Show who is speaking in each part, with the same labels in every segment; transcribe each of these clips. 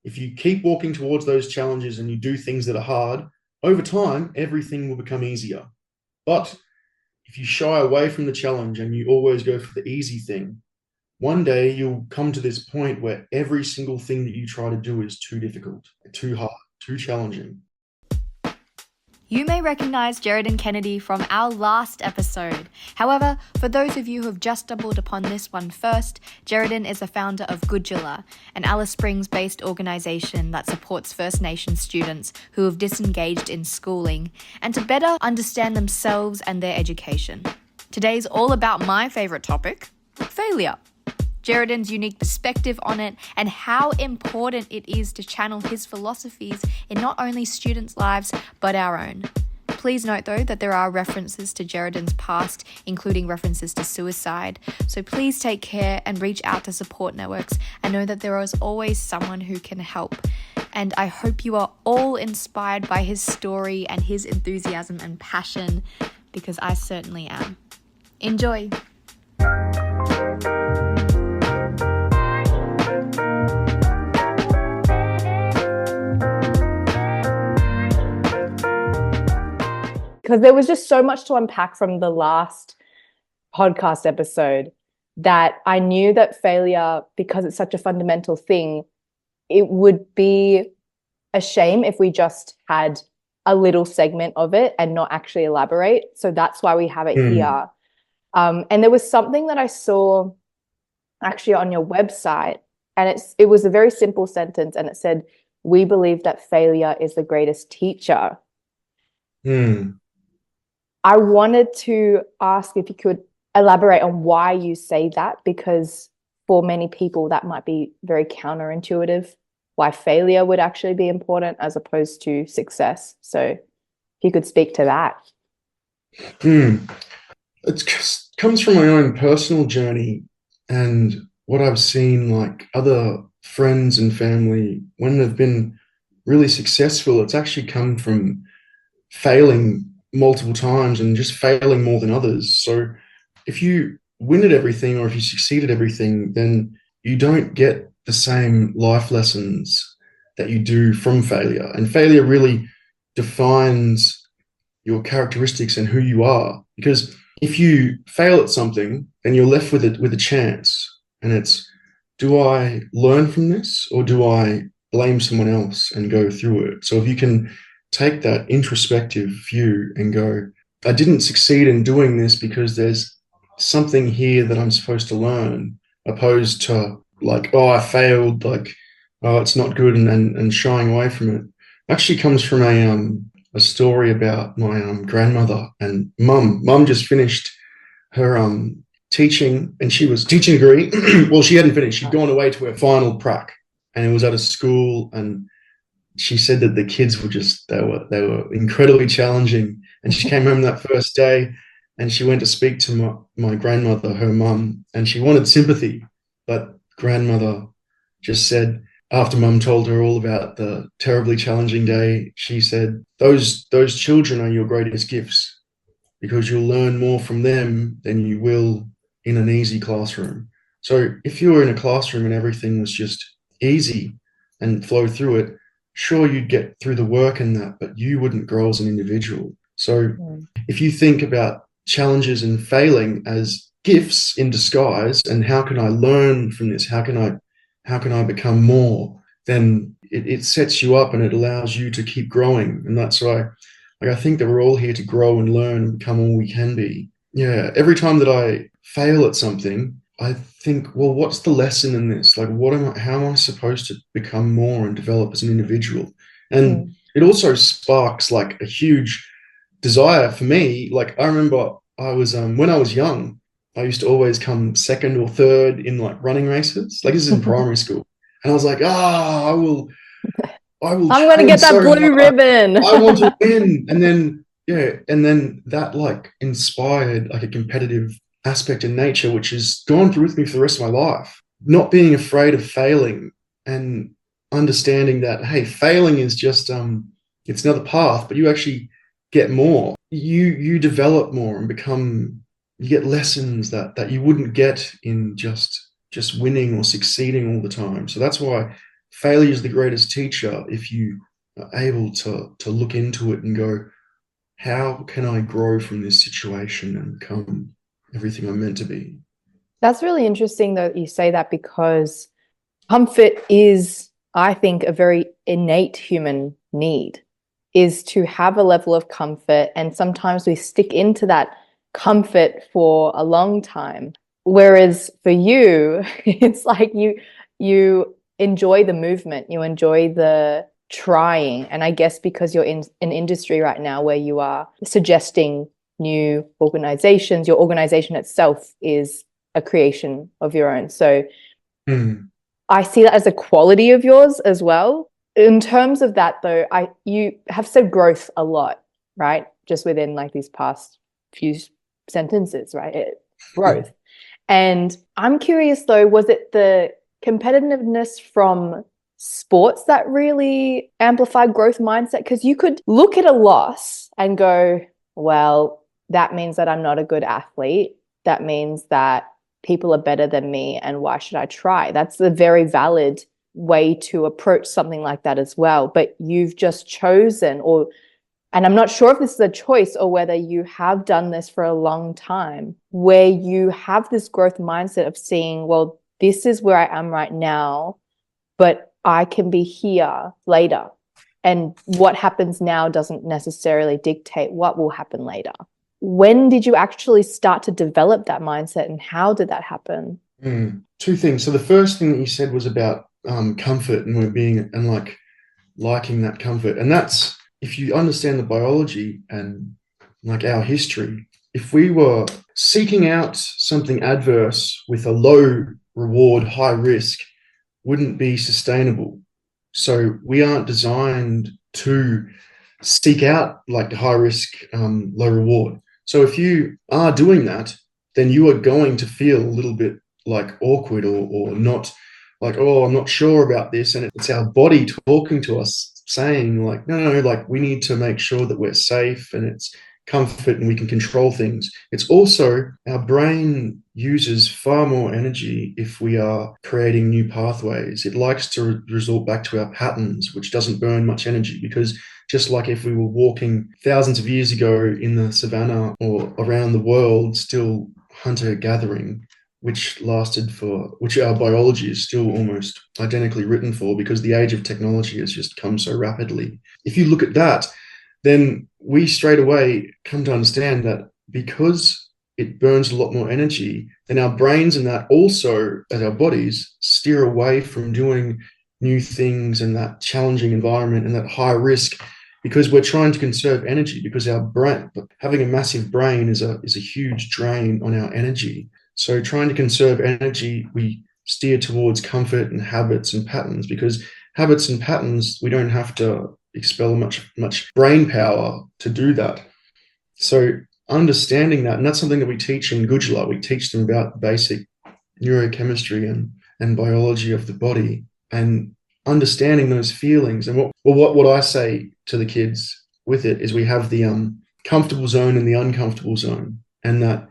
Speaker 1: If you keep walking towards those challenges and you do things that are hard, over time, everything will become easier. But if you shy away from the challenge and you always go for the easy thing, one day you'll come to this point where every single thing that you try to do is too difficult, too hard, too challenging.
Speaker 2: You may recognize Geraden Kennedy from our last episode. However, for those of you who have just stumbled upon this one first, Geraden is the founder of Gudjela, an Alice Springs-based organisation that supports First Nations students who have disengaged in schooling and to better understand themselves and their education. Today's all about my favourite topic, failure. Geraden's unique perspective on it and how important it is to channel his philosophies in not only students' lives, but our own. Please note, though, that there are references to Geraden's past, including references to suicide. So please take care and reach out to support networks and know that there is always someone who can help. And I hope you are all inspired by his story and his enthusiasm and passion, because I certainly am. Enjoy.
Speaker 3: Because there was just so much to unpack from the last podcast episode that I knew that failure, because it's such a fundamental thing, it would be a shame if we just had a little segment of it and not actually elaborate. So that's why we have it here. And there was something that I saw actually on your website, and it was a very simple sentence, and it said, "We believe that failure is the greatest teacher." I wanted to ask if you could elaborate on why you say that, because for many people that might be very counterintuitive, why failure would actually be important as opposed to success. So if you could speak to that.
Speaker 1: It comes from my own personal journey and what I've seen, like other friends and family, when they've been really successful, it's actually come from failing multiple times and just failing more than others. So if you win at everything or if you succeed at everything, then you don't get the same life lessons that you do from failure. And failure really defines your characteristics and who you are. Because if you fail at something, then you're left with it with a chance. And it's, do I learn from this or do I blame someone else and go through it? So if you can take that introspective view and go, I didn't succeed in doing this because there's something here that I'm supposed to learn, opposed to like, oh, I failed, like, oh, it's not good, and shying away from it. Actually comes from a story about my grandmother and mum. Mum just finished her teaching, and she was teaching degree. Well, she hadn't finished. She'd gone away to her final prac, and it was at a school, and she said that the kids were just, they were incredibly challenging. And she came home that first day and she went to speak to my grandmother, her mum, and she wanted sympathy. But grandmother just said, after mum told her all about the terribly challenging day, she said, those children are your greatest gifts, because you'll learn more from them than you will in an easy classroom. So if you were in a classroom and everything was just easy and flow through it, sure, you'd get through the work and that, but you wouldn't grow as an individual. So if you think about challenges and failing as gifts in disguise, and how can I learn from this? How can I become more? Then it sets you up and it allows you to keep growing. And that's why, like, I think that we're all here to grow and learn and become all we can be. Yeah. Every time that I fail at something, I think, well, what's the lesson in this? Like, how am I supposed to become more and develop as an individual? And it also sparks like a huge desire for me. Like, I remember I was, when I was young, I used to always come second or third in like running races. Like, this is in primary school. And I was like, I will I'm
Speaker 3: going to get that blue ribbon.
Speaker 1: I want to win. And then that like inspired like a competitive aspect in nature, which has gone through with me for the rest of my life. Not being afraid of failing and understanding that, hey, failing is just it's another path, but you actually get more. You develop more and you get lessons that you wouldn't get in just winning or succeeding all the time. So that's why failure is the greatest teacher if you are able to look into it and go, how can I grow from this situation and become everything I'm meant to be?
Speaker 3: That's really interesting that you say that, because comfort is, I think, a very innate human need, is to have a level of comfort. And sometimes we stick into that comfort for a long time. Whereas for you, it's like you enjoy the movement, you enjoy the trying. And I guess because you're in an industry right now where you are suggesting new organizations, your organization itself is a creation of your own. So I see that as a quality of yours as well. In terms of that, though, you have said growth a lot, right? Just within like these past few sentences, right? Growth. And I'm curious, though, was it the competitiveness from sports that really amplified growth mindset? Because you could look at a loss and go, well, that means that I'm not a good athlete. That means that people are better than me, and why should I try? That's a very valid way to approach something like that as well. But you've just chosen, and I'm not sure if this is a choice or whether you have done this for a long time, where you have this growth mindset of seeing, well, this is where I am right now, but I can be here later. And what happens now doesn't necessarily dictate what will happen later. When did you actually start to develop that mindset, and how did that happen?
Speaker 1: Two things. So the first thing that you said was about comfort and liking that comfort. And that's, if you understand the biology and like our history, if we were seeking out something adverse with a low reward, high risk, wouldn't be sustainable. So we aren't designed to seek out like the high risk, low reward. So if you are doing that, then you are going to feel a little bit like awkward or not, like, oh, I'm not sure about this. And it's our body talking to us saying like, no, like we need to make sure that we're safe and it's comfort and we can control things. It's also, our brain uses far more energy if we are creating new pathways. It likes to resort back to our patterns, which doesn't burn much energy, because just like if we were walking thousands of years ago in the savannah or around the world, still hunter-gathering, which our biology is still almost identically written for, because the age of technology has just come so rapidly. If you look at that, then we straight away come to understand that because it burns a lot more energy, then our brains and that also, as our bodies, steer away from doing new things and that challenging environment and that high risk, because we're trying to conserve energy, because our brain, having a massive brain is a huge drain on our energy. So trying to conserve energy, we steer towards comfort and habits and patterns, because habits and patterns, we don't have to expel much brain power to do that. So understanding that, and that's something that we teach in Gudjela. We teach them about basic neurochemistry and biology of the body, and understanding those feelings. And what I say to the kids with it is, we have the comfortable zone and the uncomfortable zone, and that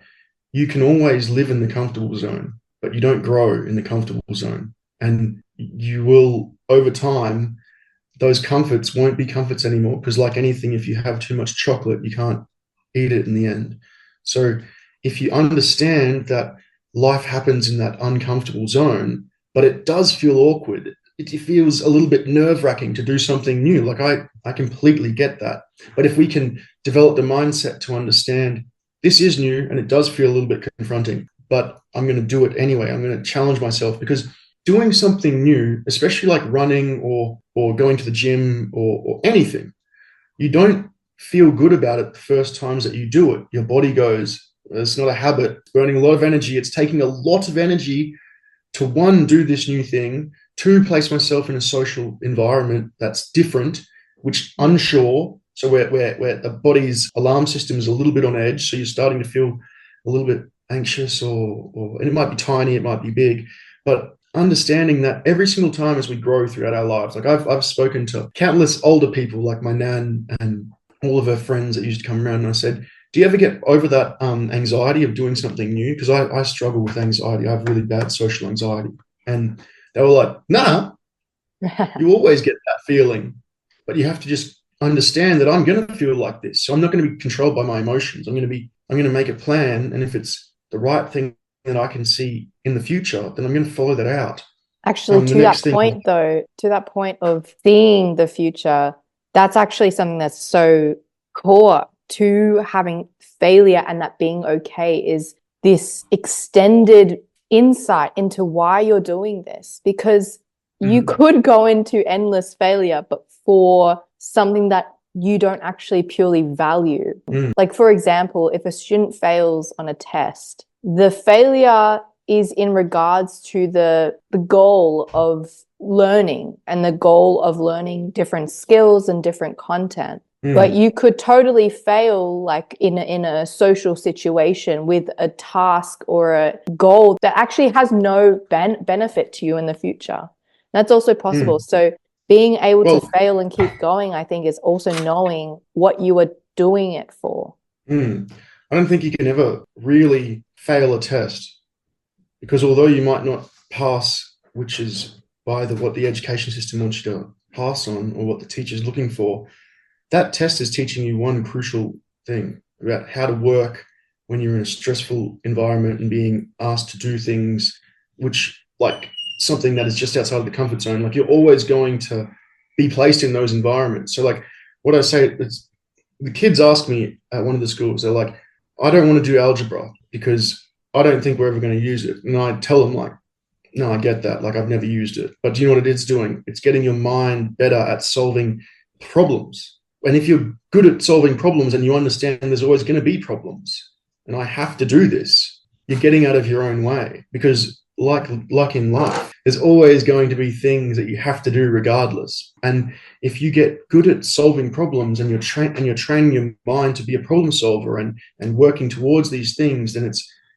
Speaker 1: you can always live in the comfortable zone, but you don't grow in the comfortable zone. And you will, over time, those comforts won't be comforts anymore, because like anything, if you have too much chocolate, you can't eat it in the end. So if you understand that life happens in that uncomfortable zone, but it does feel awkward, it feels a little bit nerve-wracking to do something new. Like I completely get that. But if we can develop the mindset to understand this is new and it does feel a little bit confronting, but I'm going to do it anyway. I'm going to challenge myself, because doing something new, especially like running or going to the gym or anything, you don't feel good about it the first times that you do it. Your body goes, it's not a habit, it's burning a lot of energy. It's taking a lot of energy to, one, do this new thing, two, place myself in a social environment that's different, which unsure. So where the body's alarm system is a little bit on edge. So you're starting to feel a little bit anxious and it might be tiny, it might be big, but understanding that every single time as we grow throughout our lives, like I've spoken to countless older people, like my nan and all of her friends that used to come around, and I said, do you ever get over that anxiety of doing something new? Because I struggle with anxiety. I have really bad social anxiety. And they were like, nah, You always get that feeling, but you have to just understand that I'm going to feel like this. So I'm not going to be controlled by my emotions. I'm going to make a plan. And if it's the right thing that I can see in the future, then I'm going to follow that out.
Speaker 3: Actually, to that point, though, to that point of seeing the future, that's actually something that's so core to having failure and that being okay, is this extended insight into why you're doing this. Because you could go into endless failure, but for something that you don't actually purely value. Like, for example, if a student fails on a test, the failure is in regards to the goal of learning and the goal of learning different skills and different content. But you could totally fail, like in a social situation with a task or a goal that actually has no benefit to you in the future. That's also possible. So being able to fail and keep going, I think, is also knowing what you are doing it for.
Speaker 1: I don't think you can ever really fail a test, because although you might not pass, which is by what the education system wants you to pass on or what the teacher's looking for, that test is teaching you one crucial thing about how to work when you're in a stressful environment and being asked to do things which, like, something that is just outside of the comfort zone. Like, you're always going to be placed in those environments. So, like, what I say is, the kids ask me at one of the schools, they're like, I don't want to do algebra because I don't think we're ever going to use it. And I tell them, like, no, I get that. Like, I've never used it. But do you know what it is doing? It's getting your mind better at solving problems. And if you're good at solving problems and you understand there's always going to be problems, and I have to do this, you're getting out of your own way. Because like in life, there's always going to be things that you have to do regardless. And if you get good at solving problems and you're training your mind to be a problem solver and working towards these things, then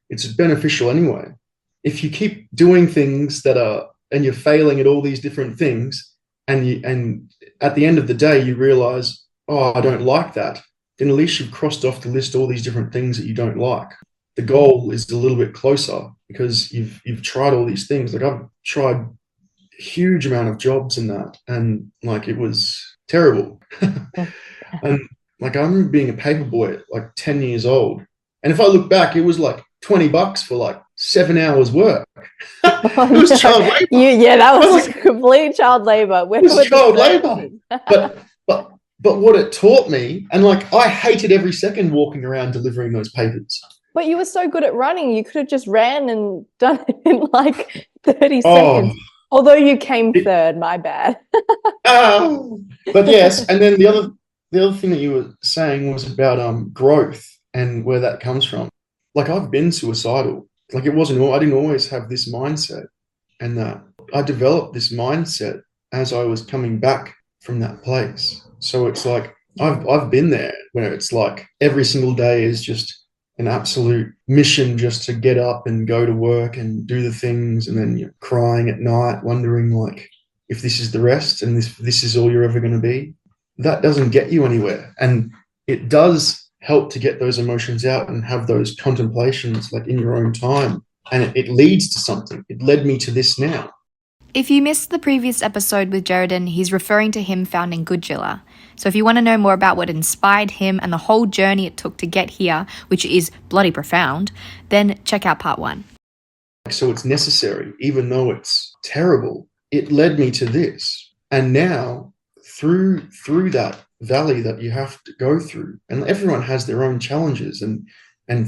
Speaker 1: it's beneficial anyway. If you keep doing things and you're failing at all these different things, and at the end of the day you realize, oh, I don't like that, then at least you've crossed off the list all these different things that you don't like. The goal is a little bit closer because you've tried all these things. Like, I've tried a huge amount of jobs in that, and like, it was terrible. And like, I remember being a paper boy at like 10 years old, and if I look back, it was like $20 for like 7 hours work. It was child labor.
Speaker 3: Yeah, that was complete child labor.
Speaker 1: It was child labor. But what it taught me, and like, I hated every second walking around delivering those papers.
Speaker 3: But you were so good at running, you could have just ran and done it in like 30 seconds. Although you came third, my bad.
Speaker 1: But yes, and then the other thing that you were saying was about growth and where that comes from. Like, I've been suicidal. Like, I didn't always have this mindset, and I developed this mindset as I was coming back from that place. So it's like, I've been there where it's like every single day is just an absolute mission just to get up and go to work and do the things, and then you're crying at night wondering, like, if this is the rest and this is all you're ever going to be. That doesn't get you anywhere. And it does help to get those emotions out and have those contemplations, like, in your own time, and it leads to something. It led me to this now.
Speaker 2: If you missed the previous episode with Geraden, he's referring to him founding Gudjela. So if you want to know more about what inspired him and the whole journey it took to get here, which is bloody profound, then check out part 1.
Speaker 1: So it's necessary, even though it's terrible. It led me to this. And now, through that valley that you have to go through, and everyone has their own challenges and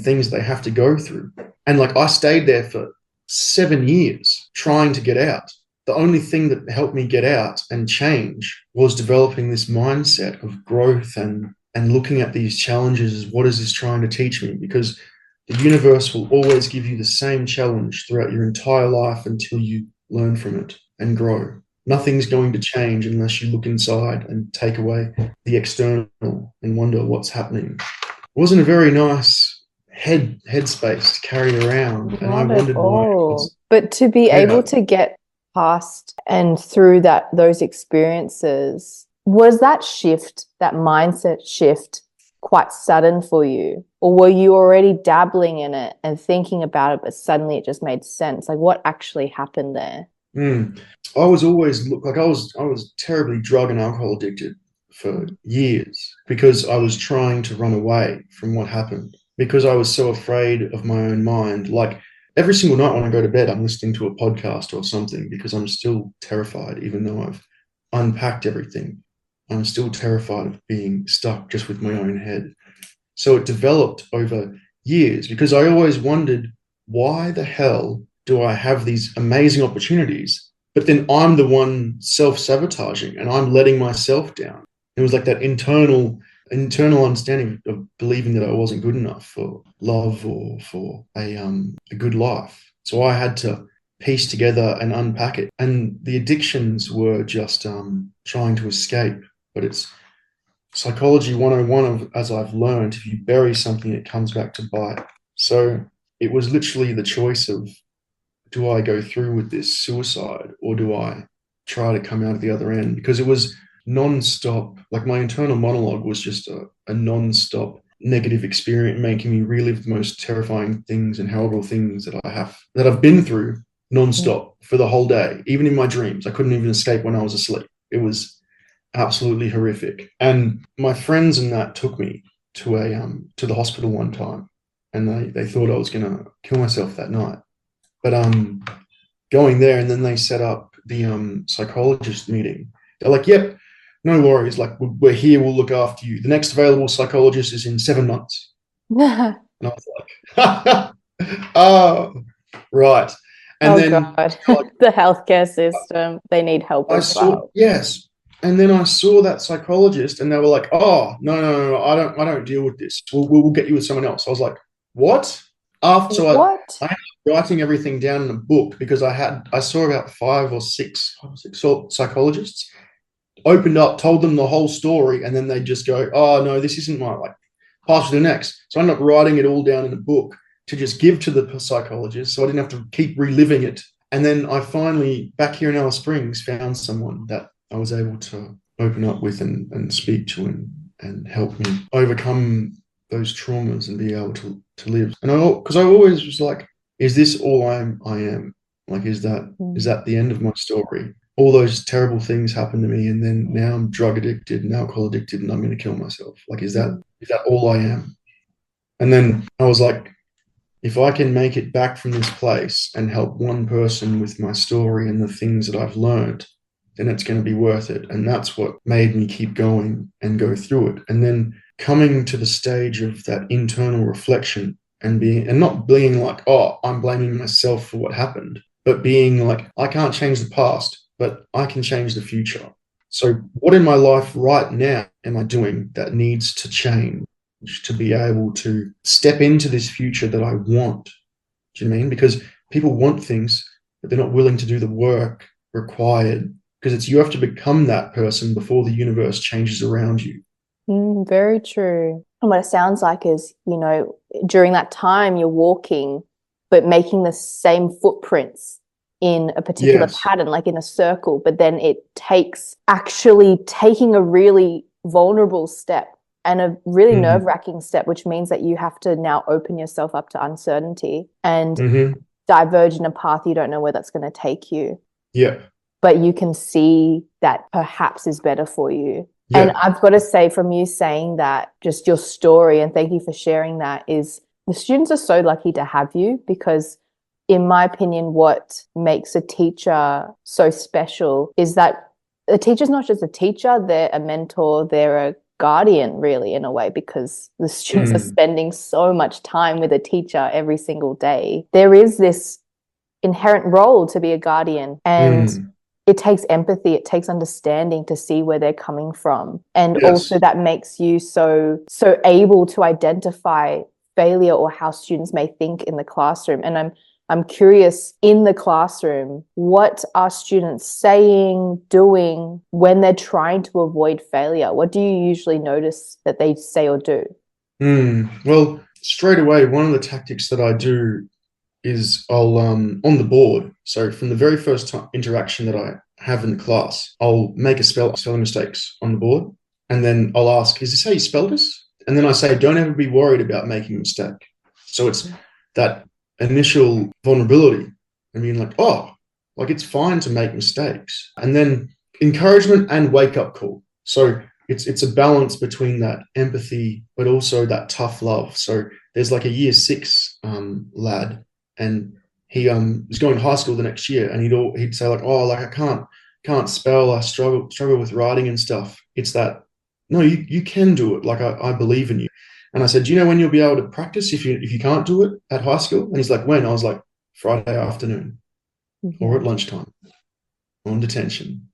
Speaker 1: things they have to go through. And like, I stayed there for 7 years trying to get out. The only thing that helped me get out and change was developing this mindset of growth and looking at these challenges as, what is this trying to teach me? Because the universe will always give you the same challenge throughout your entire life until you learn from it and grow. Nothing's going to change unless you look inside and take away the external and wonder what's happening. It wasn't a very nice headspace to carry around, and I wondered why.
Speaker 3: But to be able to get past and through those experiences, was that mindset shift quite sudden for you, or were you already dabbling in it and thinking about it, but suddenly it just made sense? Like, what actually happened there?
Speaker 1: Mm. I was always I was terribly drug and alcohol addicted for years because I was trying to run away from what happened because I was so afraid of my own mind. Like every single night when I go to bed, I'm listening to a podcast or something because I'm still terrified, even though I've unpacked everything. I'm still terrified of being stuck just with my own head. So it developed over years because I always wondered, why the hell do I have these amazing opportunities, but then I'm the one self-sabotaging and I'm letting myself down? It was like that internal understanding of believing that I wasn't good enough for love or for a good life. So I had to piece together and unpack it. And the addictions were just trying to escape. But it's psychology 101 of, as I've learned, if you bury something, it comes back to bite. So it was literally the choice of, do I go through with this suicide or do I try to come out of the other end? Because it was non-stop, like my internal monologue was just a non-stop negative experience, making me relive the most terrifying things and horrible things that I've been through non-stop for the whole day. Even in my dreams, I couldn't even escape when I was asleep. It was absolutely horrific. And my friends and that took me to the hospital one time, and they thought I was gonna kill myself that night. But going there, and then they set up the psychologist meeting. They're like, "Yep, no worries. Like we're here. We'll look after you. The next available psychologist is in 7 months." And I was like, "Oh, right." And
Speaker 3: Oh
Speaker 1: then
Speaker 3: God,
Speaker 1: like,
Speaker 3: the healthcare system, they need help
Speaker 1: I
Speaker 3: as
Speaker 1: saw,
Speaker 3: well.
Speaker 1: yes. And then I saw that psychologist and they were like, "Oh, no, I don't deal with this. We'll get you with someone else." I was like, "What?" After, so
Speaker 3: What?
Speaker 1: I ended up writing everything down in a book because I saw about five or six psychologists, opened up, told them the whole story, and then they just go, "Oh, no, this isn't my, like, pass to the next." So I ended up writing it all down in a book to just give to the psychologist so I didn't have to keep reliving it. And then I finally, back here in Alice Springs, found someone that I was able to open up with and speak to and help me overcome those traumas and be able to live. And because I always was like, is this all I am? Like, is
Speaker 3: Mm.
Speaker 1: that the end of my story? All those terrible things happened to me, and then now I'm drug addicted and alcohol addicted, and I'm going to kill myself. Like, is that all I am? And then I was like, if I can make it back from this place and help one person with my story and the things that I've learned, then it's going to be worth it. And that's what made me keep going and go through it. And then coming to the stage of that internal reflection and not being like, oh, I'm blaming myself for what happened, but being like, I can't change the past, but I can change the future. So what in my life right now am I doing that needs to change to be able to step into this future that I want? Do you know what I mean? Because people want things, but they're not willing to do the work required, because it's, you have to become that person before the universe changes around you.
Speaker 3: Very true. And what it sounds like is, during that time you're walking, but making the same footprints in a particular
Speaker 1: Yes.
Speaker 3: pattern, like in a circle, but then it takes actually taking a really vulnerable step and a really nerve-wracking step, which means that you have to now open yourself up to uncertainty and diverge in a path you don't know where that's going to take you.
Speaker 1: Yeah.
Speaker 3: But you can see that perhaps is better for you.
Speaker 1: Yeah.
Speaker 3: And I've got to say, from you saying that, just your story, and thank you for sharing that, is the students are so lucky to have you, because in my opinion, what makes a teacher so special is that a teacher's not just a teacher, they're a mentor, they're a guardian, really, in a way, because the students are spending so much time with a teacher every single day. There is this inherent role to be a guardian, and it takes empathy, it takes understanding to see where they're coming from. And
Speaker 1: Yes.
Speaker 3: also that makes you so able to identify failure or how students may think in the classroom. And I'm curious, in the classroom, what are students saying, doing when they're trying to avoid failure? What do you usually notice that they say or do?
Speaker 1: Well, straight away, one of the tactics that I do is I'll on the board. So from the very first interaction that I have in the class, I'll make a spelling mistakes on the board, and then I'll ask, "Is this how you spell this?" And then I say, "Don't ever be worried about making a mistake." So it's that initial vulnerability and being like, "Oh, Like, it's fine to make mistakes. And then encouragement and wake-up call. So it's a balance between that empathy, but also that tough love. So there's like a year 6 lad, and he was going to high school the next year, and he'd say like, oh, like I can't spell, I struggle with writing and stuff. It's that, no, you can do it. Like I believe in you. And I said, do you know when you'll be able to practice if you can't do it at high school? And he's like, when? I was like, Friday afternoon or at lunchtime on detention.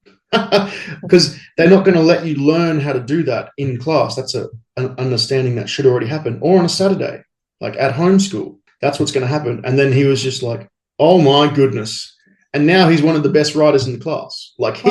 Speaker 1: Because they're not going to let you learn how to do that in class. That's an understanding that should already happen. Or on a Saturday, like at homeschool, that's what's going to happen. And then he was just like, oh my goodness. And now he's one of the best writers in the class. Like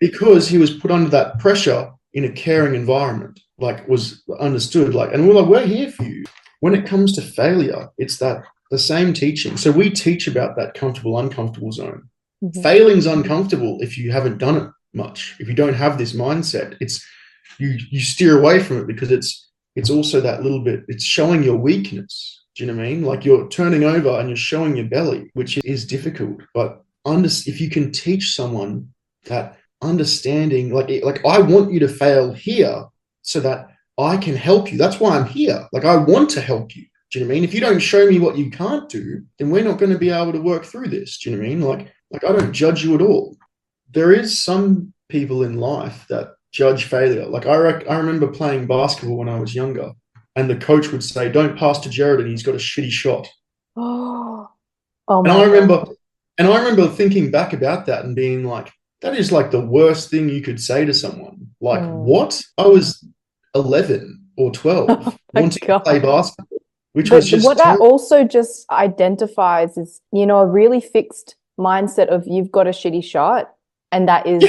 Speaker 1: because he was put under that pressure in a caring environment, like was understood, like, and we're like, we're here for you. When it comes to failure, it's that the same teaching. So we teach about that comfortable, uncomfortable zone. Mm-hmm. Failing's uncomfortable if you haven't done it much. If you don't have this mindset, it's you steer away from it because it's also that little bit, it's showing your weakness. Do you know what I mean? Like you're turning over and you're showing your belly, which is difficult. But if you can teach someone that understanding, like I want you to fail here so that I can help you. That's why I'm here. Like I want to help you. Do you know what I mean? If you don't show me what you can't do, then we're not going to be able to work through this. Do you know what I mean? Like I don't judge you at all. There is some people in life that judge failure. Like I remember playing basketball when I was younger, and the coach would say, "Don't pass to Geraden. He's got a shitty shot."
Speaker 3: Oh
Speaker 1: and
Speaker 3: my God.
Speaker 1: I remember thinking back about that and being like, that is like the worst thing you could say to someone. Like, what? I was 11 or 12 wanting to play basketball, which was just
Speaker 3: what that also just identifies is, a really fixed mindset of you've got a shitty shot and that is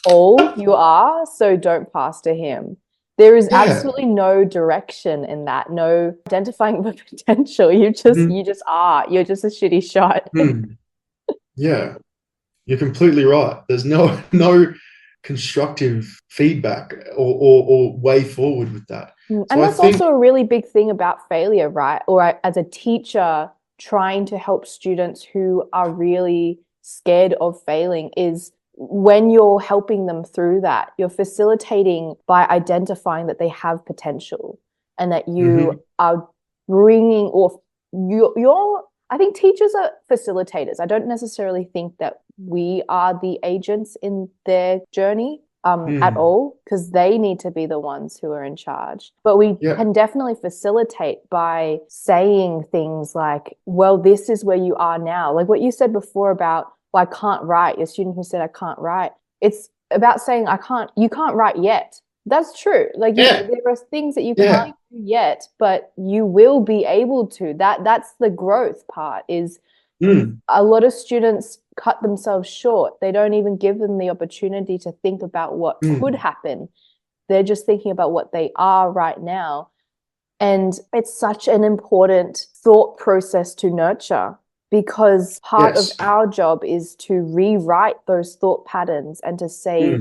Speaker 3: all you are, so don't pass to him. There is absolutely no direction in that, no identifying the potential. You just are. You're just a shitty shot.
Speaker 1: Yeah. You're completely right. There's no constructive feedback or way forward with that.
Speaker 3: And that's also a really big thing about failure, right? Or as a teacher trying to help students who are really scared of failing is when you're helping them through that, you're facilitating by identifying that they have potential and that you are bringing, or you're I think teachers are facilitators. I don't necessarily think that we are the agents in their journey at all, because they need to be the ones who are in charge. But we can definitely facilitate by saying things like, well, this is where you are now. Like what you said before about, well, I can't write, your student who said, I can't write. It's about saying, you can't write yet. That's true. Like there are things that you can't do yet, but you will be able to. That's the growth part is a lot of students cut themselves short. They don't even give them the opportunity to think about what could happen. They're just thinking about what they are right now. And it's such an important thought process to nurture, because part of our job is to rewrite those thought patterns and to say,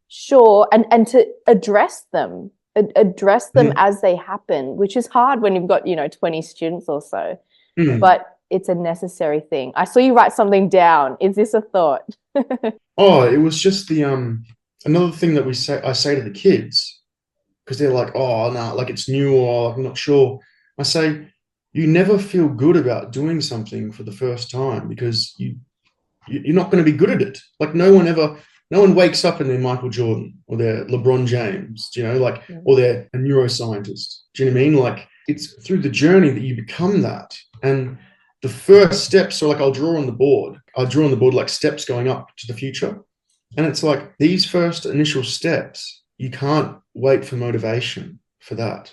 Speaker 3: sure, and to address them as they happen, which is hard when you've got 20 students or so, but it's a necessary thing. I saw you write something down. Is this a thought?
Speaker 1: Oh, it was just the another thing that I say to the kids, because they're like, oh no, like it's new or I'm not sure. I say, you never feel good about doing something for the first time because you're not going to be good at it. Like no one wakes up and they're Michael Jordan or they're LeBron James, or they're a neuroscientist. Do you know what I mean? Like it's through the journey that you become that. And the first steps, so like I'll draw on the board like steps going up to the future. And it's like these first initial steps, you can't wait for motivation for that,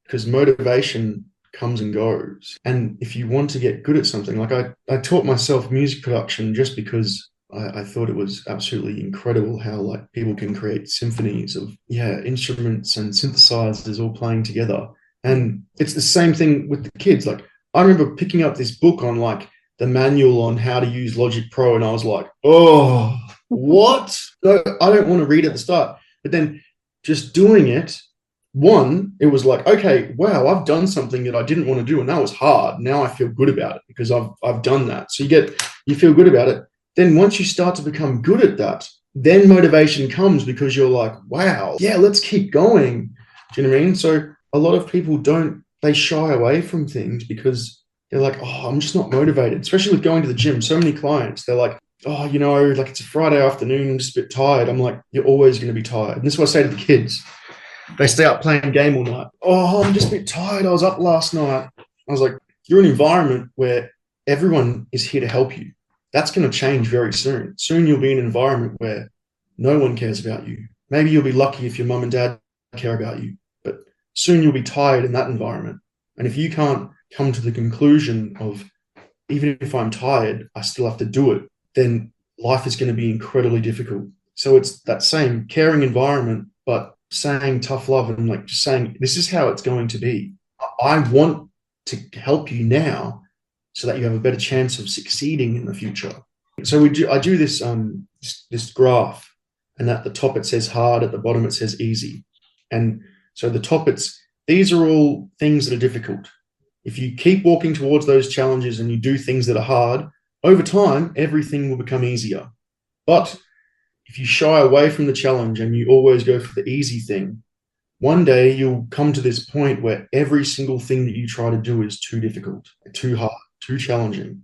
Speaker 1: because motivation comes and goes. And if you want to get good at something, like I taught myself music production just because I thought it was absolutely incredible how like people can create symphonies of instruments and synthesizers all playing together. And it's the same thing with the kids. Like I remember picking up this book on like the manual on how to use Logic Pro, and I was like, oh, what? No, I don't want to read at the start. But then just doing it, it was like, okay, wow, I've done something that I didn't want to do, and that was hard. Now I feel good about it because I've done that. So you feel good about it. then once you start to become good at that, then motivation comes because you're like, wow, yeah, let's keep going. Do you know what I mean? So a lot of people they shy away from things because they're like, oh, I'm just not motivated, especially with going to the gym. So many clients, they're like, oh, like it's a Friday afternoon, I'm just a bit tired. I'm like, you're always going to be tired. And this is what I say to the kids. They stay up playing game all night. Oh, I'm just a bit tired. I was up last night. I was like, you're in an environment where everyone is here to help you. That's going to change very soon. Soon you'll be in an environment where no one cares about you. Maybe you'll be lucky if your mum and dad care about you, but soon you'll be tired in that environment. And if you can't come to the conclusion of, even if I'm tired, I still have to do it, then life is going to be incredibly difficult. So it's that same caring environment, but saying tough love and like just saying, this is how it's going to be. I want to help you now so that you have a better chance of succeeding in the future. So I do this graph, and at the top it says hard, at the bottom it says easy. And so the top, these are all things that are difficult. If you keep walking towards those challenges and you do things that are hard, over time, everything will become easier. But if you shy away from the challenge and you always go for the easy thing, one day you'll come to this point where every single thing that you try to do is too difficult, too hard, too challenging.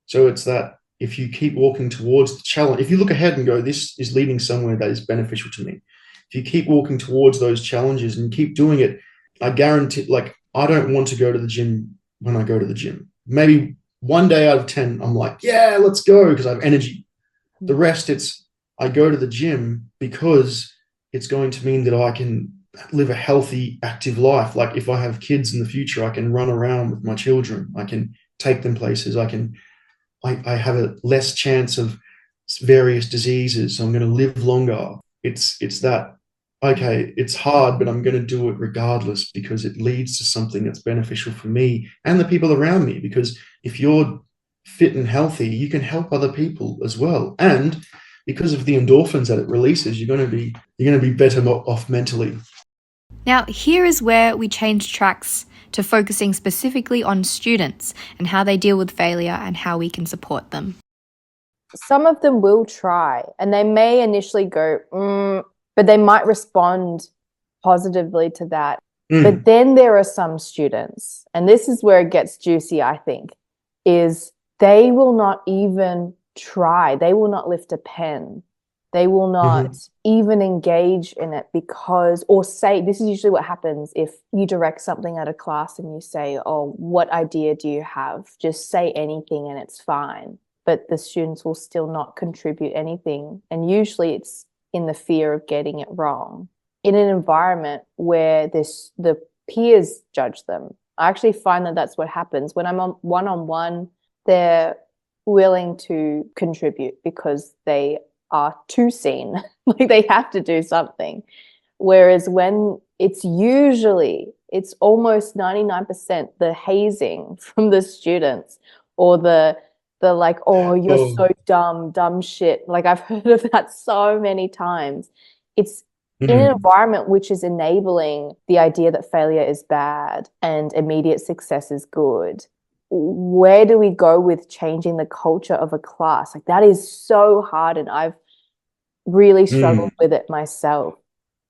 Speaker 1: So it's that if you keep walking towards the challenge, if you look ahead and go, this is leading somewhere that is beneficial to me. If you keep walking towards those challenges and keep doing it, I guarantee, like, I don't want to go to the gym when I go to the gym. Maybe one day out of 10, I'm like, yeah, let's go, because I have energy. The rest, I go to the gym because it's going to mean that I can live a healthy, active life. Like if I have kids in the future, I can run around with my children. I can take them places. I have a less chance of various diseases. So I'm going to live longer. It's that, okay, it's hard, but I'm going to do it regardless because it leads to something that's beneficial for me and the people around me. Because if you're fit and healthy, you can help other people as well. And because of the endorphins that it releases, you're going to be better off mentally.
Speaker 2: Now, here is where we change tracks to focusing specifically on students and how they deal with failure and how we can support them.
Speaker 3: Some of them will try and they may initially go, but they might respond positively to that. But then there are some students, and this is where it gets juicy, I think, is they will not even try. They will not lift a pen. They will not even engage in it or say, this is usually what happens if you direct something at a class and you say, oh, what idea do you have? Just say anything and it's fine. But the students will still not contribute anything. And usually it's in the fear of getting it wrong. In an environment where the peers judge them, I actually find that that's what happens. When I'm on one-on-one, they're willing to contribute because they are too seen, like they have to do something. Whereas when it's almost 99% the hazing from the students or the like, oh, you're so dumb shit. Like I've heard of that so many times. It's in an environment which is enabling the idea that failure is bad and immediate success is good. Where do we go with changing the culture of a class? Like that is so hard, and I've really struggled with it myself.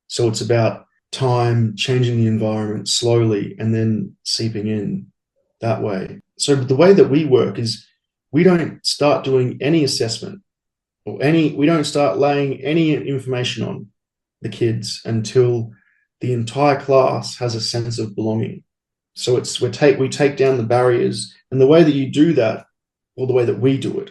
Speaker 1: So it's about time, changing the environment slowly and then seeping in that way. So the way that we work is we don't start doing any assessment we don't start laying any information on the kids until the entire class has a sense of belonging. So we take down the barriers, and the way that you do that, or the way that we do it,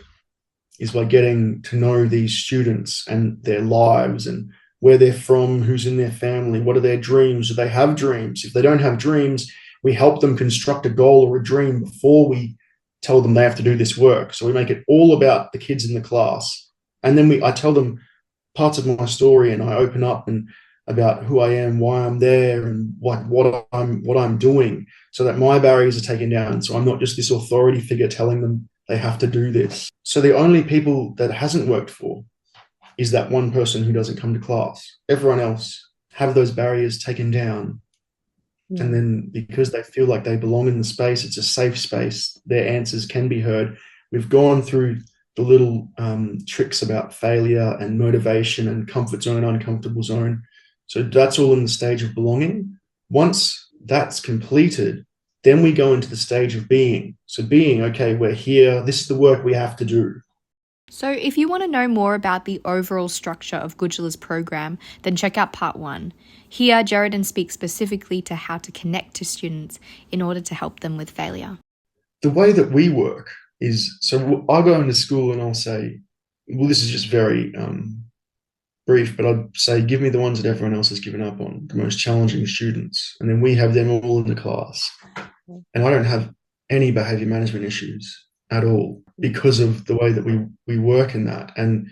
Speaker 1: is by getting to know these students and their lives and where they're from, who's in their family, what are their dreams, do they have dreams? If they don't have dreams, we help them construct a goal or a dream before we tell them they have to do this work. So we make it all about the kids in the class. And then I tell them parts of my story, and I open up and about who I am, why I'm there, and what I'm doing, so that my barriers are taken down. So I'm not just this authority figure telling them they have to do this. So the only people that hasn't worked for is that one person who doesn't come to class. Everyone else have those barriers taken down. And then because they feel like they belong in the space, it's a safe space, their answers can be heard. We've gone through the little tricks about failure and motivation and comfort zone and uncomfortable zone. So that's all in the stage of belonging. Once that's completed, then we go into the stage of being. So being, okay, we're here. This is the work we have to do.
Speaker 2: So if you want to know more about the overall structure of Gudjela's program, then check out part 1. Here, Geraden speaks specifically to how to connect to students in order to help them with failure.
Speaker 1: The way that we work is, so I'll go into school and I'll say, well, this is just very brief, but I'd say, give me the ones that everyone else has given up on, the most challenging students. And then we have them all in the class. And I don't have any behavior management issues at all because of the way that we work in that. And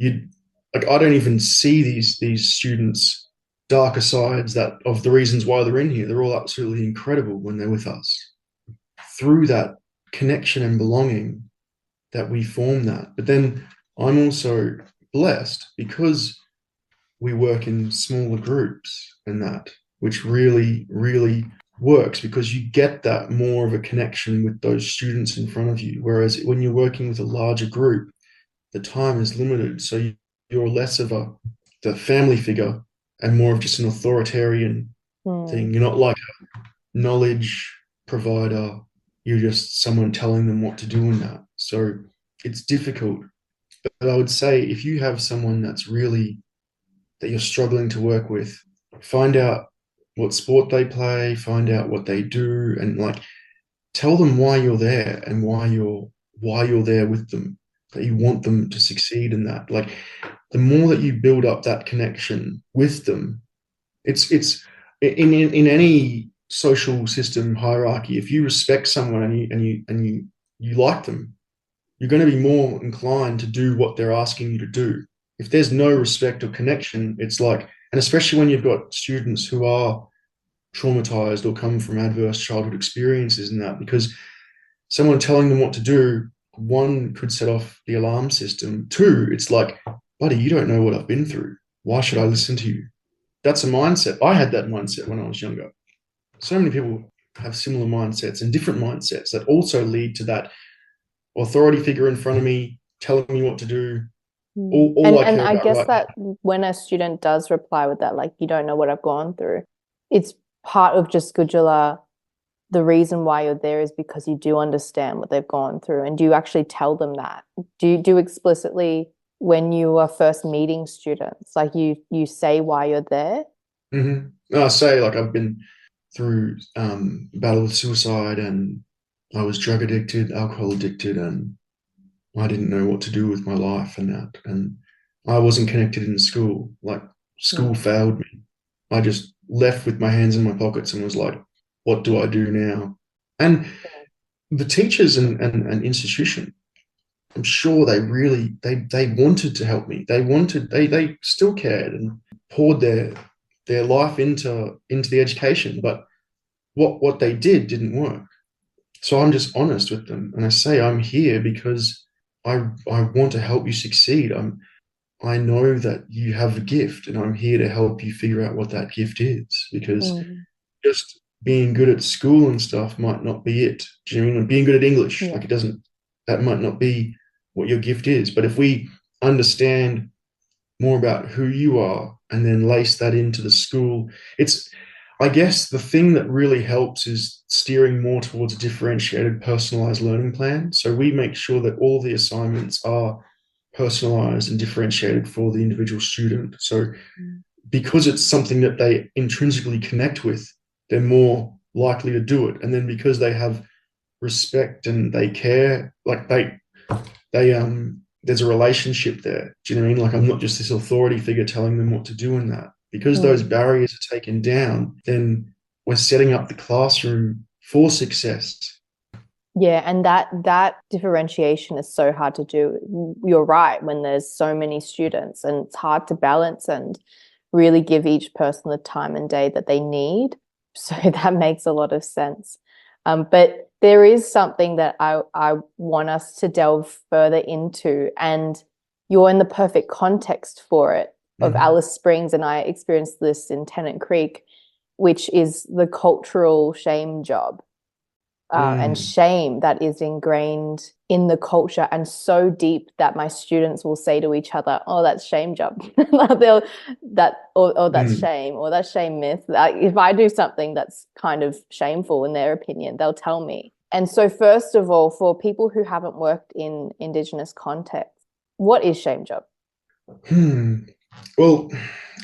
Speaker 1: I don't even see these students' darker sides that of the reasons why they're in here. They're all absolutely incredible when they're with us. Through that connection and belonging that we form that. But then I'm also blessed because we work in smaller groups and that, which really, really works because you get that more of a connection with those students in front of you. Whereas when you're working with a larger group, the time is limited. So you're less of the family figure and more of just an authoritarian thing. You're not like a knowledge provider. You're just someone telling them what to do in that. So it's difficult. But I would say if you have someone that you're struggling to work with, find out what sport they play, find out what they do, and tell them why you're there and why you're there with them, that you want them to succeed in that. The more that you build up that connection with them, it's in any social system hierarchy. If you respect someone and you like them, you're going to be more inclined to do what they're asking you to do. If there's no respect or connection, it's and especially when you've got students who are traumatized or come from adverse childhood experiences and that, because someone telling them what to do, one, could set off the alarm system. Two, it's buddy, you don't know what I've been through. Why should I listen to you? That's a mindset. I had that mindset when I was younger. So many people have similar mindsets and different mindsets that also lead to that authority figure in front of me telling me what to do. All I care
Speaker 3: I
Speaker 1: about,
Speaker 3: guess
Speaker 1: right?
Speaker 3: that when a student does reply with that, you don't know what I've gone through, it's part of just Gudjela. The reason why you're there is because you do understand what they've gone through. And do you actually tell them that? Do you do explicitly when you are first meeting students, you say why you're there?
Speaker 1: Mm-hmm. I say I've been through battle with suicide, and I was drug addicted, alcohol addicted, and I didn't know what to do with my life and that. And I wasn't connected in school. School failed me. I just left with my hands in my pockets and was like, what do I do now? And the teachers and institution, I'm sure they really, they wanted to help me. They still cared and poured their life into the education. But what they didn't work. So I'm just honest with them. And I say, I'm here because I want to help you succeed. I know that you have a gift, and I'm here to help you figure out what that gift is, because just being good at school and stuff might not be it. Do you know what I mean? Being good at English, that might not be what your gift is. But if we understand more about who you are and then lace that into the school, I guess the thing that really helps is steering more towards a differentiated, personalized learning plan. So we make sure that all the assignments are personalized and differentiated for the individual student. So because it's something that they intrinsically connect with, they're more likely to do it. And then because they have respect and they care, there's a relationship there. Do you know what I mean? I'm not just this authority figure telling them what to do in that. Because those barriers are taken down, then we're setting up the classroom for success.
Speaker 3: Yeah, and that differentiation is so hard to do. You're right, when there's so many students, and it's hard to balance and really give each person the time and day that they need. So that makes a lot of sense. But there is something that I want us to delve further into, and you're in the perfect context for it, of Alice Springs, and I experienced this in Tennant Creek, which is the cultural shame job. and shame that is ingrained in the culture and so deep that my students will say to each other, "Oh, that's shame job," or that's shame, or that's shame myth. If I do something that's kind of shameful in their opinion, they'll tell me. And so, first of all, for people who haven't worked in Indigenous context, what is shame job?
Speaker 1: Well,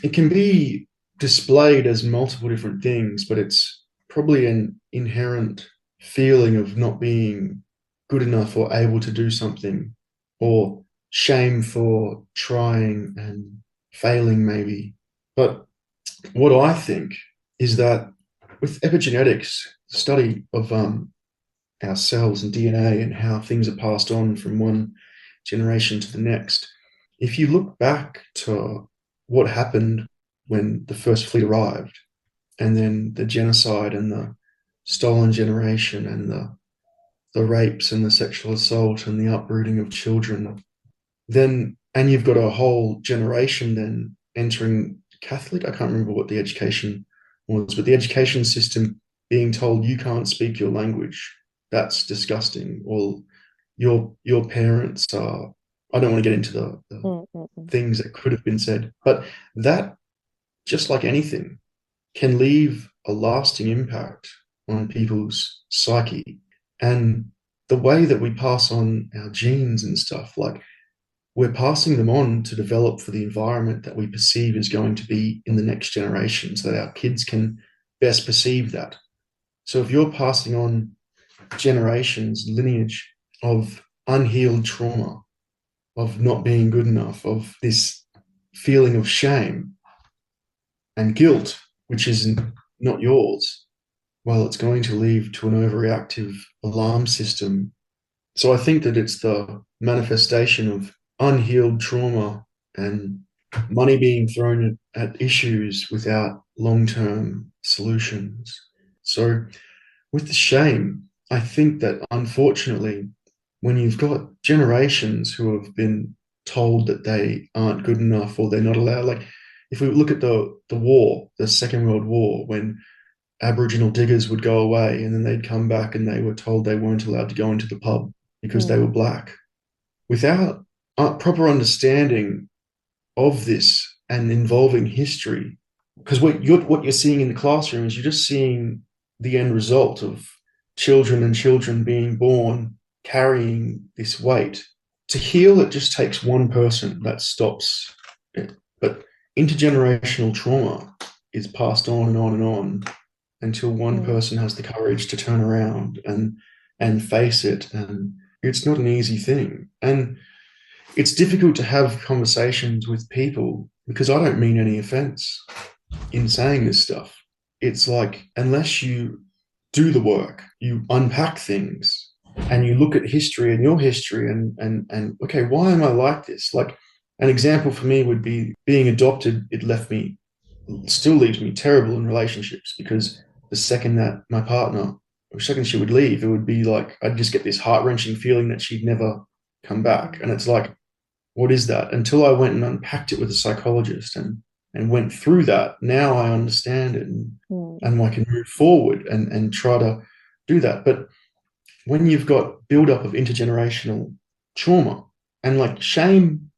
Speaker 1: it can be displayed as multiple different things, but it's probably an inherent feeling of not being good enough or able to do something, or shame for trying and failing, maybe. But what I think is that with epigenetics, the study of our cells and DNA and how things are passed on from one generation to the next, if you look back to what happened when the first fleet arrived, and then the genocide and the stolen generation and the rapes and the sexual assault and the uprooting of children, then, and you've got a whole generation then entering Catholic, I can't remember what the education was, but the education system being told you can't speak your language, that's disgusting. Or your parents are, I don't want to get into the things that could have been said, but that, just like anything, can leave a lasting impact on people's psyche. And the way that we pass on our genes and stuff, like, we're passing them on to develop for the environment that we perceive is going to be in the next generation, so that our kids can best perceive that. So if you're passing on generations, lineage of unhealed trauma, of not being good enough, of this feeling of shame and guilt, which is not yours, well, it's going to lead to an overreactive alarm system. So I think that it's the manifestation of unhealed trauma and money being thrown at issues without long-term solutions. So with the shame, I think that unfortunately, when you've got generations who have been told that they aren't good enough or they're not allowed, like if we look at the war, the Second World War, when Aboriginal diggers would go away and then they'd come back and they were told they weren't allowed to go into the pub because they were black. Without a proper understanding of this and involving history, because what you're seeing in the classroom is you're just seeing the end result of children and children being born carrying this weight. To heal, it just takes one person that stops it. But intergenerational trauma is passed on and on and on until one person has the courage to turn around and face it. And it's not an easy thing. And it's difficult to have conversations with people, because I don't mean any offense in saying this stuff. It's like, unless you do the work, you unpack things and you look at history and your history and okay, why am I like this? Like, an example for me would be being adopted. It still leaves me terrible in relationships, because the second that my partner, or second she would leave, it would be like, I'd just get this heart-wrenching feeling that she'd never come back. And it's like, what is that? Until I went and unpacked it with a psychologist and went through that, now I understand it and I can move forward and try to do that. But when you've got buildup of intergenerational trauma, and like shame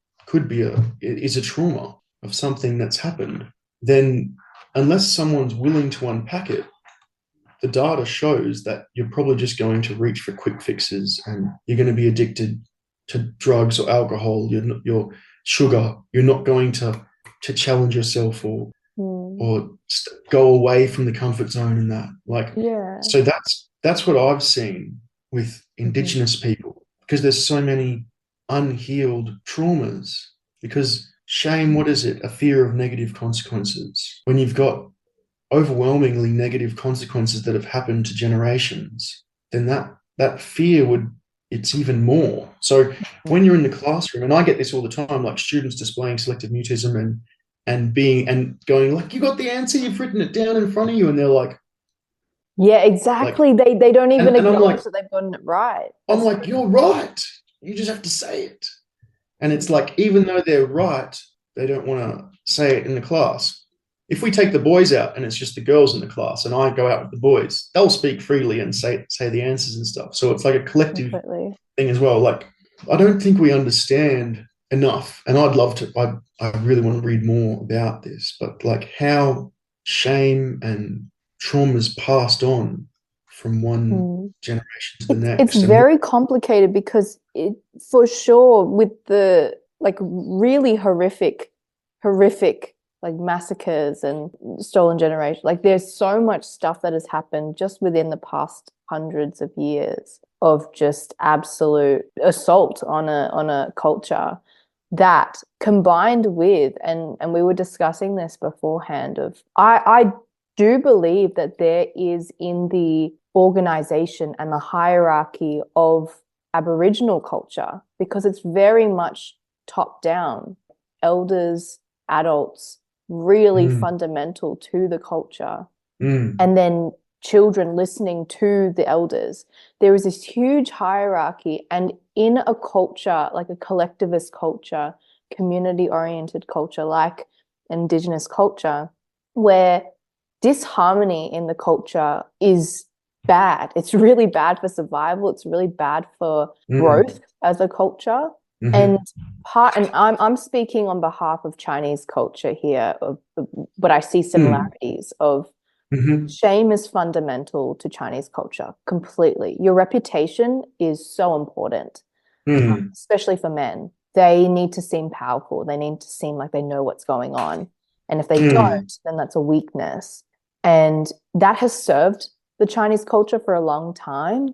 Speaker 1: is a trauma of something that's happened, then unless someone's willing to unpack it, the data shows that you're probably just going to reach for quick fixes and you're going to be addicted to drugs or alcohol, your sugar. You're not going to challenge yourself or go away from the comfort zone and that. Like, so that's what I've seen with Indigenous people, because there's so many unhealed traumas. Because shame, what is it? A fear of negative consequences. When you've got overwhelmingly negative consequences that have happened to generations, then that fear it's even more. So when you're in the classroom, and I get this all the time, like students displaying selective mutism and going like, you got the answer, you've written it down in front of you, and they're like,
Speaker 3: yeah, exactly. Like, they don't even acknowledge that they've gotten it right.
Speaker 1: I'm like, you're right. You just have to say it. And it's like, even though they're right, they don't want to say it in the class. if we take the boys out and it's just the girls in the class and I go out with the boys, they'll speak freely and say the answers and stuff. So it's like a collective thing as well. Like, I don't think we understand enough, and I'd love to, I really want to read more about this, but like how shame and trauma is passed on from one generation to the next.
Speaker 3: It's very complicated because it, for sure, with the like really horrific like massacres and stolen generation, like there's so much stuff that has happened just within the past hundreds of years of just absolute assault on a culture that, combined with, and we were discussing this beforehand, of I do believe that there is in the organization and the hierarchy of Aboriginal culture, because it's very much top down, elders, adults, really fundamental to the culture, and then children listening to the elders. There is this huge hierarchy, and in a culture like a collectivist culture, community oriented culture like Indigenous culture, where disharmony in the culture is bad. It's really bad for survival. It's really bad for growth as a culture. And I'm speaking on behalf of Chinese culture here, but I see similarities of shame is fundamental to Chinese culture completely. Your reputation is so important, especially for men. They need to seem powerful. They need to seem like they know what's going on. And if they don't, then that's a weakness. And that has served the Chinese culture for a long time.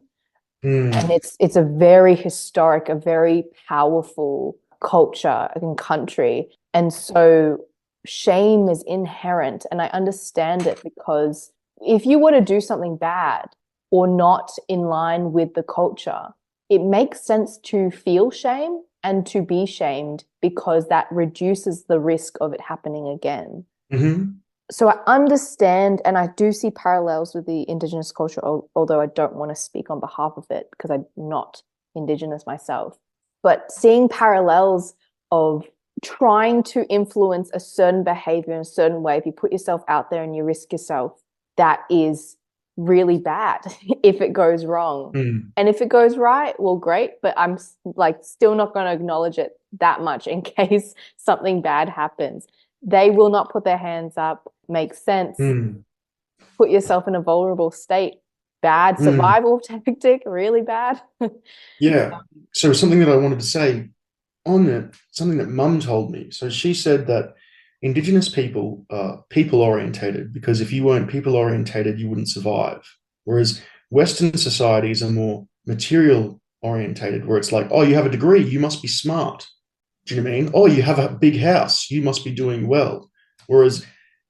Speaker 3: And it's a very historic, a very powerful culture and country. And so shame is inherent. And I understand it, because if you were to do something bad or not in line with the culture, it makes sense to feel shame and to be shamed, because that reduces the risk of it happening again. So I understand, and I do see parallels with the Indigenous culture, although I don't want to speak on behalf of it because I'm not Indigenous myself. But seeing parallels of trying to influence a certain behavior in a certain way, if you put yourself out there and you risk yourself, that is really bad if it goes wrong. And if it goes right, well, great, but I'm like still not going to acknowledge it that much in case something bad happens. They will not put their hands up. Makes sense. Put yourself in a vulnerable state. Bad survival tactic, really bad.
Speaker 1: Yeah. So something that I wanted to say on it, something that Mum told me. So she said that Indigenous people are people orientated, because if you weren't people orientated, you wouldn't survive. Whereas Western societies are more material orientated, where it's like, oh, you have a degree, you must be smart. Do you know what I mean? Oh, you have a big house, you must be doing well. Whereas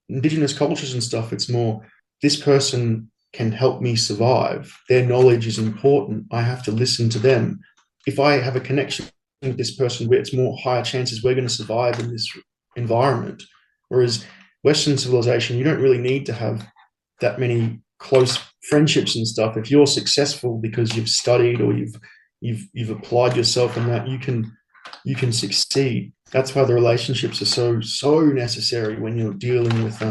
Speaker 1: Indigenous cultures and stuff, it's more, this person can help me survive. Their knowledge is important. I have to listen to them. If I have a connection with this person, where it's more higher chances we're going to survive in this environment. Whereas Western civilization, you don't really need to have that many close friendships and stuff. If you're successful because you've studied or you've applied yourself in that, you can succeed. That's why the relationships are so necessary when you're dealing with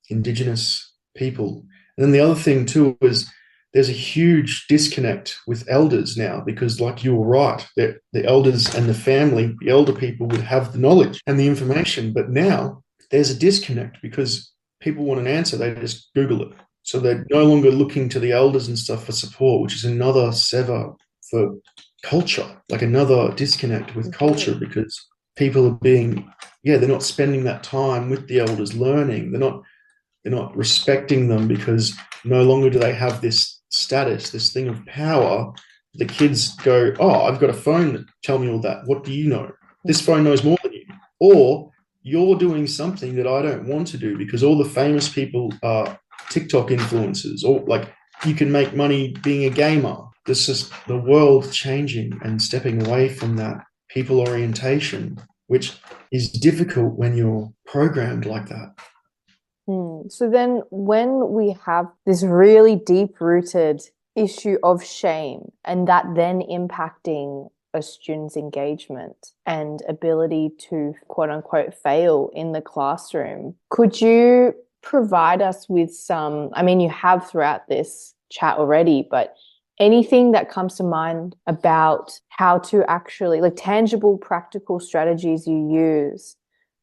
Speaker 1: Indigenous people. And then the other thing too is there's a huge disconnect with elders now, because like you were right, that the elders and the family, the elder people would have the knowledge and the information, but now there's a disconnect because people want an answer, they just Google it. So they're no longer looking to the elders and stuff for support, which is another sever for culture, like another disconnect with culture, because people are they're not spending that time with the elders learning. They're not respecting them, because no longer do they have this status, this thing of power. The kids go, oh, I've got a phone that tell me all that. What do you know? This phone knows more than you. Or you're doing something that I don't want to do, because all the famous people are TikTok influencers, or like you can make money being a gamer. This is the world changing and stepping away from that people orientation, which is difficult when you're programmed like that.
Speaker 3: So then when we have this really deep-rooted issue of shame, and that then impacting a student's engagement and ability to quote unquote fail in the classroom. Could you provide us with some, I mean, you have throughout this chat already, but anything that comes to mind about how to actually, like, tangible, practical strategies you use,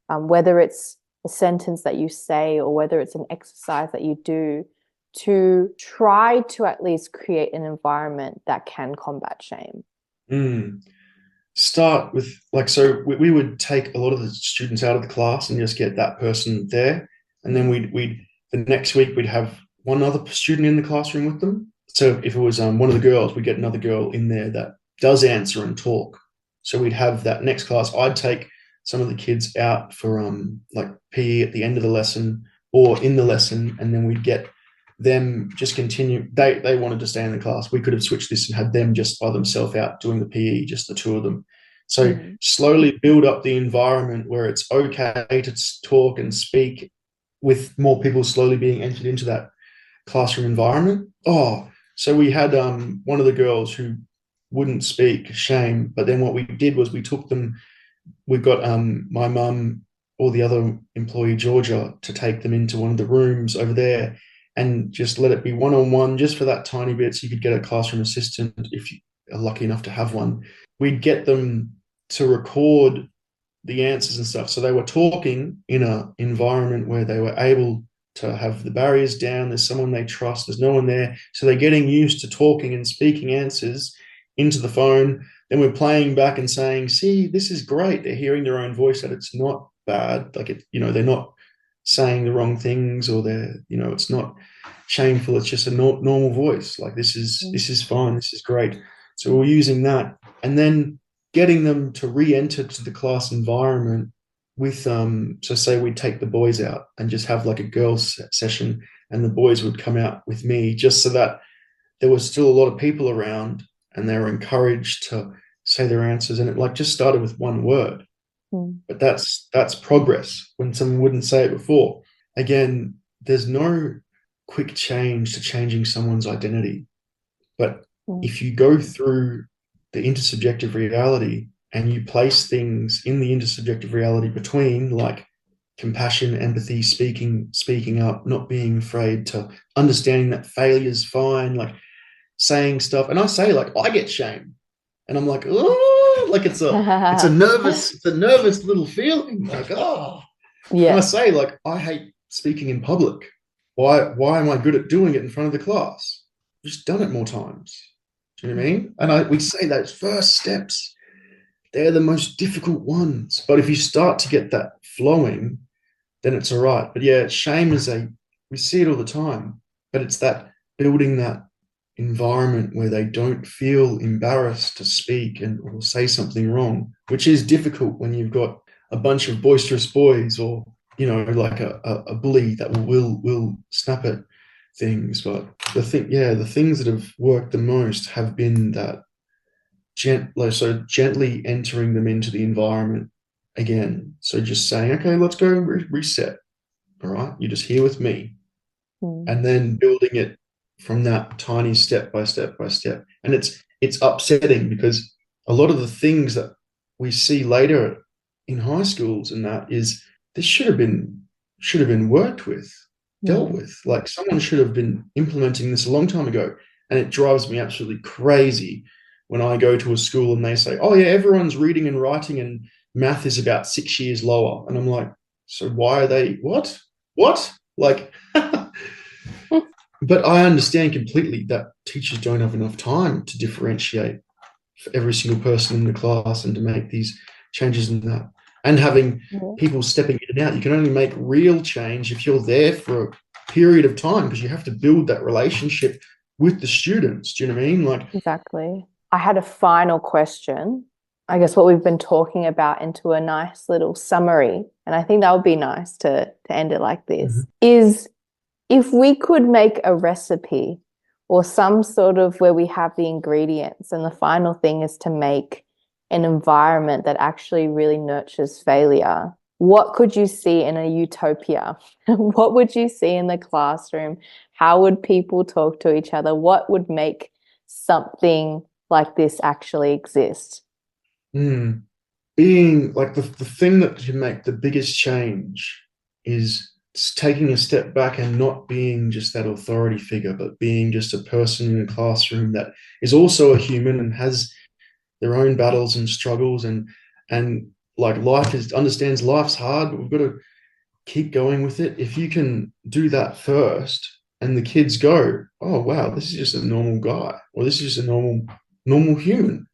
Speaker 3: whether it's a sentence that you say or whether it's an exercise that you do to try to at least create an environment that can combat shame?
Speaker 1: Start with, like, so we would take a lot of the students out of the class and just get that person there. And then we'd the next week we'd have one other student in the classroom with them. So if it was one of the girls, we'd get another girl in there that does answer and talk. So we'd have that next class. I'd take some of the kids out for like PE at the end of the lesson or in the lesson, and then we'd get them just continue. They wanted to stay in the class. We could have switched this and had them just by themselves out doing the PE, just the two of them. So slowly build up the environment where it's okay to talk and speak, with more people slowly being entered into that classroom environment. So we had one of the girls who wouldn't speak, shame, but then what we did was we took them, we got my mum or the other employee, Georgia, to take them into one of the rooms over there and just let it be one-on-one just for that tiny bit, so you could get a classroom assistant if you are lucky enough to have one. We'd get them to record the answers and stuff. So they were talking in an environment where they were able to have the barriers down. There's someone they trust. There's no one there. So they're getting used to talking and speaking answers into the phone. Then we're playing back and saying, see, this is great. They're hearing their own voice, that it's not bad. Like, it, they're not saying the wrong things, or they're, it's not shameful. It's just a normal voice. Like, this is fine. This is great. So we're using that. And then getting them to re-enter to the class environment with, so say we'd take the boys out and just have like a girls session, and the boys would come out with me, just so that there was still a lot of people around and they were encouraged to say their answers. And it like just started with one word, but that's progress when someone wouldn't say it before. Again, there's no quick change to changing someone's identity, but if you go through the intersubjective reality and you place things in the intersubjective reality between, like compassion, empathy, speaking up, not being afraid, to understanding that failure's fine, like saying stuff. And I say, like, I get shame and I'm like, oh, like it's a nervous little feeling, like, yeah. And I say, like, I hate speaking in public. Why am I good at doing it in front of the class? I've just done it more times. Do you know what I mean? And we say those first steps, they're the most difficult ones. But if you start to get that flowing, then it's all right. But yeah, shame we see it all the time, but it's that building that environment where they don't feel embarrassed to speak or say something wrong, which is difficult when you've got a bunch of boisterous boys, or, like a bully that will snap at things. But the things that have worked the most have been that gently entering them into the environment again. So just saying, okay, let's go reset. All right, you're just here with me. And then building it from that tiny step by step by step. And it's upsetting because a lot of the things that we see later in high schools and that is, this should have been worked with, dealt with. Like, someone should have been implementing this a long time ago. And it drives me absolutely crazy when I go to a school and they say, oh yeah, everyone's reading and writing and math is about 6 years lower. And I'm like, so why are they, what? Like, but I understand completely that teachers don't have enough time to differentiate for every single person in the class and to make these changes in that. And having people stepping in and out, you can only make real change if you're there for a period of time, because you have to build that relationship with the students. Do you know what I mean? Like,
Speaker 3: exactly. I had a final question. I guess what we've been talking about into a nice little summary, and I think that would be nice to end it like this, is if we could make a recipe or some sort of where we have the ingredients and the final thing is to make an environment that actually really nurtures failure, what could you see in a utopia? What would you see in the classroom? How would people talk to each other? What would make something like this actually exist?
Speaker 1: Mm. Being like the thing that can make the biggest change is taking a step back and not being just that authority figure, but being just a person in a classroom that is also a human and has their own battles and struggles, and like life is understands life's hard, but we've got to keep going with it. If you can do that first, and the kids go, oh wow, this is just a normal guy, or this is just a normal human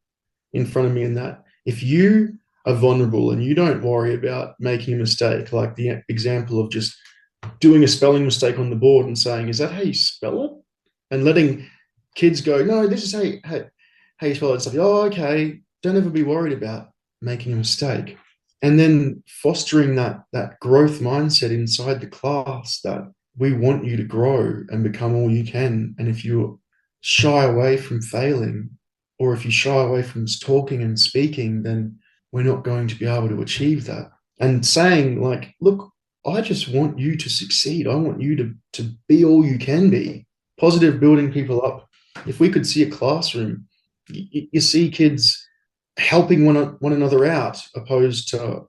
Speaker 1: in front of me, and that if you are vulnerable and you don't worry about making a mistake, like the example of just doing a spelling mistake on the board and saying, is that how you spell it? And letting kids go, no, this is how you spell it and stuff. Oh, okay. Don't ever be worried about making a mistake. And then fostering that growth mindset inside the class that we want you to grow and become all you can. And if you shy away from failing, or if you shy away from talking and speaking, then we're not going to be able to achieve that. And saying like, look, I just want you to succeed. I want you to be all you can be. Positive, building people up. If we could see a classroom, you see kids helping one another out, opposed to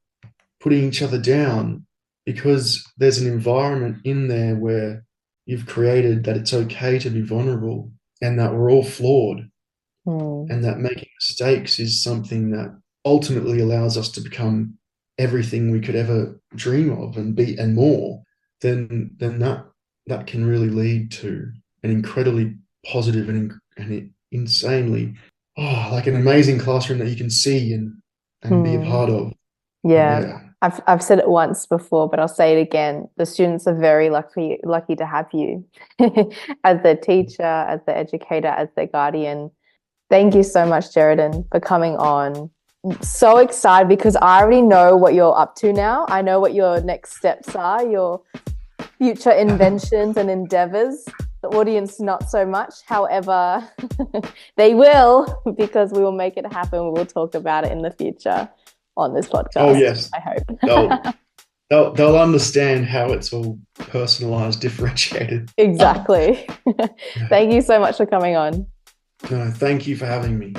Speaker 1: putting each other down, because there's an environment in there where you've created that it's okay to be vulnerable and that we're all flawed, and that making mistakes is something that ultimately allows us to become everything we could ever dream of and be and more, then that can really lead to an incredibly positive and insanely like an amazing classroom that you can see and be a part of.
Speaker 3: Yeah.
Speaker 1: Yeah.
Speaker 3: I've said it once before, but I'll say it again. The students are very lucky to have you as their teacher, as their educator, as their guardian. Thank you so much, Geraden, for coming on. So excited because I already know what you're up to now. I know what your next steps are, your future inventions and endeavors. The audience, not so much. However, they will, because we will make it happen. We will talk about it in the future on this podcast.
Speaker 1: Oh yes,
Speaker 3: I hope.
Speaker 1: they'll understand how it's all personalized, differentiated.
Speaker 3: Exactly. Thank you so much for coming on.
Speaker 1: No, thank you for having me.